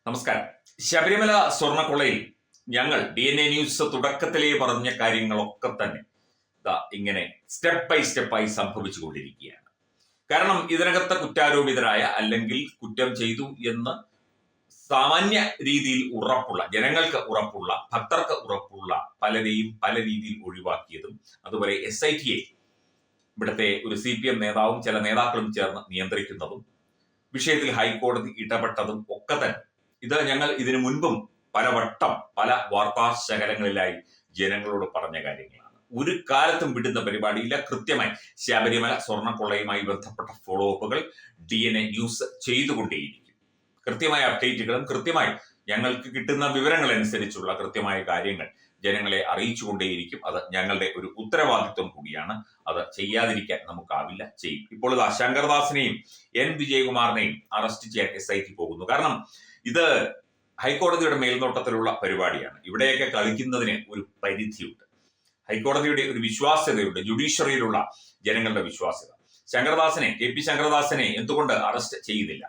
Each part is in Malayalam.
നമസ്കാരം. ശബരിമല സ്വർണ്ണക്കൊള്ളയിൽ ഞങ്ങൾ DNA ന്യൂസ് തുടക്കത്തിലേ പറഞ്ഞ കാര്യങ്ങളൊക്കെ തന്നെ ഇങ്ങനെ സ്റ്റെപ്പ് ബൈ സ്റ്റെപ്പായി സംഭവിച്ചുകൊണ്ടിരിക്കുകയാണ്. കാരണം ഇതിനകത്ത് കുറ്റാരോപിതരായ അല്ലെങ്കിൽ കുറ്റം ചെയ്തു എന്ന് സാമാന്യ രീതിയിൽ ഉറപ്പുള്ള, ജനങ്ങൾക്ക് ഉറപ്പുള്ള, ഭക്തർക്ക് ഉറപ്പുള്ള പലരെയും പല രീതിയിൽ ഒഴിവാക്കിയതും, അതുപോലെ SITയെ ഇവിടുത്തെ ഒരു CPM നേതാവും ചില നേതാക്കളും ചേർന്ന് നിയന്ത്രിക്കുന്നതും, വിഷയത്തിൽ ഹൈക്കോടതി ഇടപെട്ടതും ഒക്കെ തന്നെ ഇത് ഞങ്ങൾ ഇതിനു മുൻപും പലവട്ടം പല വാർത്താ ശകലങ്ങളിലായി ജനങ്ങളോട് പറഞ്ഞ കാര്യങ്ങളാണ്. ഒരു കാലത്തും വിടുന്ന പരിപാടിയില്ല. കൃത്യമായി ശബരിമല സ്വർണ്ണക്കൊള്ളയുമായി ബന്ധപ്പെട്ട ഫോളോ അപ്പുകൾ DNA ന്യൂസ് ചെയ്തുകൊണ്ടേയിരിക്കും. കൃത്യമായ അപ്ഡേറ്റുകളും കൃത്യമായി ഞങ്ങൾക്ക് കിട്ടുന്ന വിവരങ്ങൾ അനുസരിച്ചുള്ള കൃത്യമായ കാര്യങ്ങൾ ജനങ്ങളെ അറിയിച്ചുകൊണ്ടേയിരിക്കും. അത് ഞങ്ങളുടെ ഒരു ഉത്തരവാദിത്വം കൂടിയാണ്. അത് ചെയ്യാതിരിക്കാൻ നമുക്കാവില്ല, ചെയ്യും. ഇപ്പോൾ ശങ്കർദാസിനെയും N വിജയകുമാറിനെയും അറസ്റ്റ് ചെയ്യാൻ SIT പോകുന്നു. കാരണം ഇത് ഹൈക്കോടതിയുടെ മേൽനോട്ടത്തിലുള്ള പരിപാടിയാണ്. ഇവിടെയൊക്കെ കളിക്കുന്നതിന് ഒരു പരിധിയുണ്ട്. ഹൈക്കോടതിയുടെ ഒരു വിശ്വാസ്യതയുണ്ട്, ജുഡീഷ്യറിയിലുള്ള ജനങ്ങളുടെ വിശ്വാസ്യത. ശങ്കർദാസിനെ, KP ശങ്കർദാസിനെ എന്തുകൊണ്ട് അറസ്റ്റ് ചെയ്യുന്നില്ല?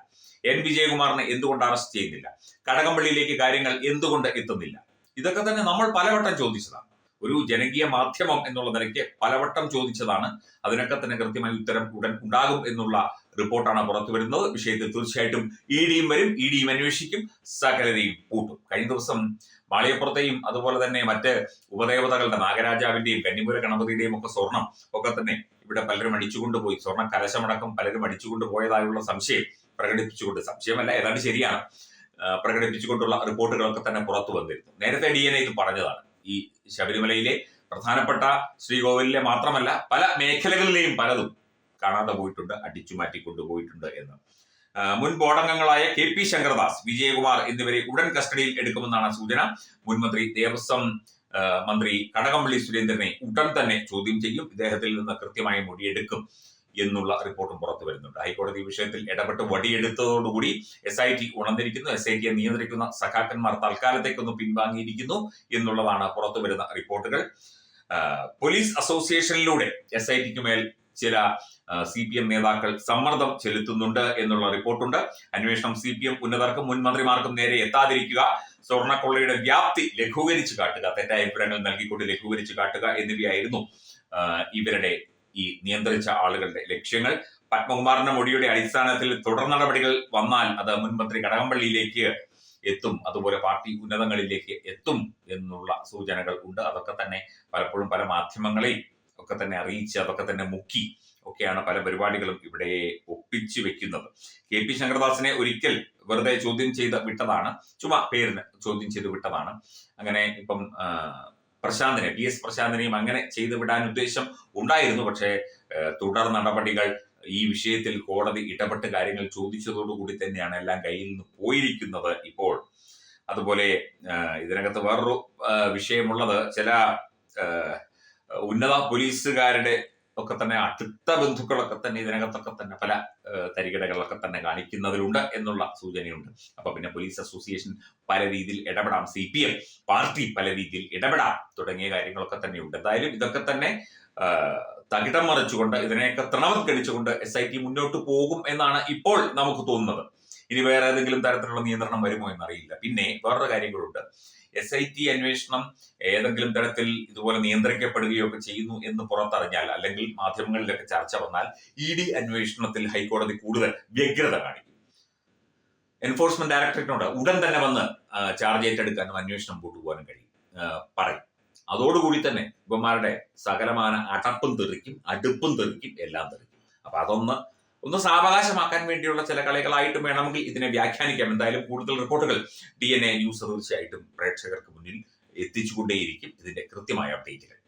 N വിജയകുമാറിനെ എന്തുകൊണ്ട് അറസ്റ്റ് ചെയ്യുന്നില്ല? കടകംപള്ളിയിലേക്ക് കാര്യങ്ങൾ എന്തുകൊണ്ട് എത്തുന്നില്ല? ഇതൊക്കെ തന്നെ നമ്മൾ പലവട്ടം ചോദിച്ചതാണ്. ഒരു ജനകീയ മാധ്യമം എന്നുള്ള നിലയ്ക്ക് പലവട്ടം ചോദിച്ചതാണ്. അതിനൊക്കെ തന്നെ കൃത്യമായി ഉത്തരം ഉടൻ ഉണ്ടാകും എന്നുള്ള റിപ്പോർട്ടാണ് പുറത്തു വരുന്നത്. വിഷയത്തിൽ തീർച്ചയായിട്ടും EDയും വരും, EDയും അന്വേഷിക്കും, സകലതയും പൂട്ടും. കഴിഞ്ഞ ദിവസം മാളിയപ്പുറത്തെയും അതുപോലെ തന്നെ മറ്റ് ഉപദേവതകളുടെ നാഗരാജാവിന്റെയും കന്നിമൂല ഗണപതിയുടെയും ഒക്കെ സ്വർണം ഒക്കെ തന്നെ ഇവിടെ പലരും അടിച്ചുകൊണ്ടുപോയി, സ്വർണ്ണ കലശമടക്കം പലരും അടിച്ചുകൊണ്ടുപോയതായുള്ള സംശയം പ്രകടിപ്പിച്ചുകൊണ്ട്, സംശയമല്ല ഏതാണ്ട് ശരിയാണ്, പ്രകടിപ്പിച്ചുകൊണ്ടുള്ള റിപ്പോർട്ടുകളൊക്കെ തന്നെ പുറത്തു വന്നിരുന്നു. നേരത്തെ DNA ഇത് പറഞ്ഞതാണ്. ഈ ശബരിമലയിലെ പ്രധാനപ്പെട്ട ശ്രീകോവിലിലെ മാത്രമല്ല പല മേഖലകളിലെയും പലതും കാണാതെ പോയിട്ടുണ്ട്, അടിച്ചു മാറ്റി കൊണ്ടുപോയിട്ടുണ്ട് എന്ന്. മുൻ ബോർഡംഗങ്ങളായ KP ശങ്കർദാസ്, വിജയകുമാർ എന്നിവരെ ഉടൻ കസ്റ്റഡിയിൽ എടുക്കുമെന്നാണ് സൂചന. മുൻമന്ത്രി ദേവസ്വം മന്ത്രി കടകംപള്ളി സുരേന്ദ്രനെ ഉടൻ തന്നെ ചോദ്യം ചെയ്യും. ഇദ്ദേഹത്തിൽ നിന്ന് കൃത്യമായ മൊഴിയെടുക്കും എന്നുള്ള റിപ്പോർട്ടും പുറത്തു വരുന്നുണ്ട്. ഹൈക്കോടതി വിഷയത്തിൽ ഇടപെട്ട് വടിയെടുത്തതോടുകൂടി SIT ഉണർന്നിരിക്കുന്നു. SITയെ നിയന്ത്രിക്കുന്ന സഖാക്കന്മാർ തൽക്കാലത്തേക്കൊന്ന് പിൻവാങ്ങിയിരിക്കുന്നു എന്നുള്ളതാണ് പുറത്തു വരുന്ന റിപ്പോർട്ടുകൾ. പോലീസ് അസോസിയേഷനിലൂടെ SITക്ക് മേൽ ചില CPM നേതാക്കൾ സമ്മർദ്ദം ചെലുത്തുന്നുണ്ട് എന്നുള്ള റിപ്പോർട്ടുണ്ട്. അന്വേഷണം CPM ഉന്നതർക്കും മുൻ മന്ത്രിമാർക്കും നേരെ എത്താതിരിക്കുക, സ്വർണ്ണക്കൊള്ളയുടെ വ്യാപ്തി ലഘൂകരിച്ച് കാട്ടുക, തെറ്റായ വിവരങ്ങൾ നൽകിക്കൊണ്ട് ലഘൂകരിച്ച് കാട്ടുക എന്നിവയായിരുന്നു ഇവരുടെ ഈ നിയന്ത്രിച്ച ആളുകളുടെ ലക്ഷ്യങ്ങൾ. പത്മകുമാറിന്റെ മൊഴിയുടെ അടിസ്ഥാനത്തിൽ തുടർ നടപടികൾ വന്നാൽ അത് മുൻമന്ത്രി കടകംപള്ളിയിലേക്ക് എത്തും, അതുപോലെ പാർട്ടി ഉന്നതങ്ങളിലേക്ക് എത്തും എന്നുള്ള സൂചനകൾ ഉണ്ട്. അതൊക്കെ തന്നെ പലപ്പോഴും പല മാധ്യമങ്ങളെയും ഒക്കെ തന്നെ അറിയിച്ച് അതൊക്കെ തന്നെ മുക്കി ഒക്കെയാണ് പല പരിപാടികളും ഇവിടെ ഒപ്പിച്ചു വെക്കുന്നത്. KP ശങ്കർദാസിനെ ഒരിക്കൽ വെറുതെ ചോദ്യം ചെയ്ത് വിട്ടതാണ്, ചുമ്മാ പേരിന് ചോദ്യം ചെയ്ത് വിട്ടതാണ്. അങ്ങനെ ഇപ്പം പ്രശാന്തിനെ, PS പ്രശാന്തിനെയും അങ്ങനെ ചെയ്തു വിടാൻ ഉദ്ദേശം ഉണ്ടായിരുന്നു. പക്ഷേ തുടർ നടപടികൾ ഈ വിഷയത്തിൽ കോടതി ഇടപെട്ട് കാര്യങ്ങൾ ചോദിച്ചതോടുകൂടി തന്നെയാണ് എല്ലാം കയ്യിൽ നിന്ന് പോയിരിക്കുന്നത് ഇപ്പോൾ. അതുപോലെ ഇതിനകത്ത് വേറൊരു വിഷയമുള്ളത്, ചില ഉന്നത പോലീസുകാരുടെ ഒക്കെ തന്നെ അടുത്ത ബന്ധുക്കളൊക്കെ തന്നെ ഇതിനകത്തൊക്കെ തന്നെ പല തരികിടകളൊക്കെ തന്നെ കാണിക്കുന്നതിലുണ്ട് എന്നുള്ള സൂചനയുണ്ട്. അപ്പൊ പിന്നെ പോലീസ് അസോസിയേഷൻ പല രീതിയിൽ ഇടപെടാം, CPM പാർട്ടി പല രീതിയിൽ ഇടപെടാം തുടങ്ങിയ കാര്യങ്ങളൊക്കെ തന്നെയുണ്ട്. എന്തായാലും ഇതൊക്കെ തന്നെ തകിടം മറിച്ചുകൊണ്ട്, ഇതിനെയൊക്കെ തൃണവത്കരിച്ചുകൊണ്ട് SIT മുന്നോട്ട് പോകും എന്നാണ് ഇപ്പോൾ നമുക്ക് തോന്നുന്നത്. ഇനി വേറെ ഏതെങ്കിലും തരത്തിലുള്ള നിയന്ത്രണം വരുമോ എന്നറിയില്ല. പിന്നെ വേറൊരു കാര്യങ്ങളുണ്ട്. SIT അന്വേഷണം ഏതെങ്കിലും തരത്തിൽ ഇതുപോലെ നിയന്ത്രിക്കപ്പെടുകയോ ഒക്കെ ചെയ്യുന്നു എന്ന് പുറത്തറിഞ്ഞാൽ, അല്ലെങ്കിൽ മാധ്യമങ്ങളിലൊക്കെ ചർച്ച വന്നാൽ, ED അന്വേഷണത്തിൽ ഹൈക്കോടതി കൂടുതൽ വ്യഗ്രത കാണിക്കും. എൻഫോഴ്സ്മെന്റ് ഡയറക്ടറേറ്റിനോട് ഉടൻ തന്നെ വന്ന് ചാർജ് ഏറ്റെടുക്കാനും അന്വേഷണം കൊണ്ടുപോകാനും പറയും. അതോടുകൂടി തന്നെ ഇവന്മാരുടെ സകലമാന അടപ്പും തെറിക്കും, അടുപ്പും തെറിക്കും, എല്ലാം തെറിക്കും. അപ്പൊ അതൊന്ന് സാവകാശമാക്കാൻ വേണ്ടിയുള്ള ചില കളികളായിട്ടും വേണമെങ്കിൽ ഇതിനെ വ്യാഖ്യാനിക്കാം. എന്തായാലും കൂടുതൽ റിപ്പോർട്ടുകൾ DNA ന്യൂസ് തീർച്ചയായിട്ടും പ്രേക്ഷകർക്ക് മുന്നിൽ എത്തിച്ചുകൊണ്ടേയിരിക്കും, ഇതിന്റെ കൃത്യമായ അപ്ഡേറ്റുകൾ.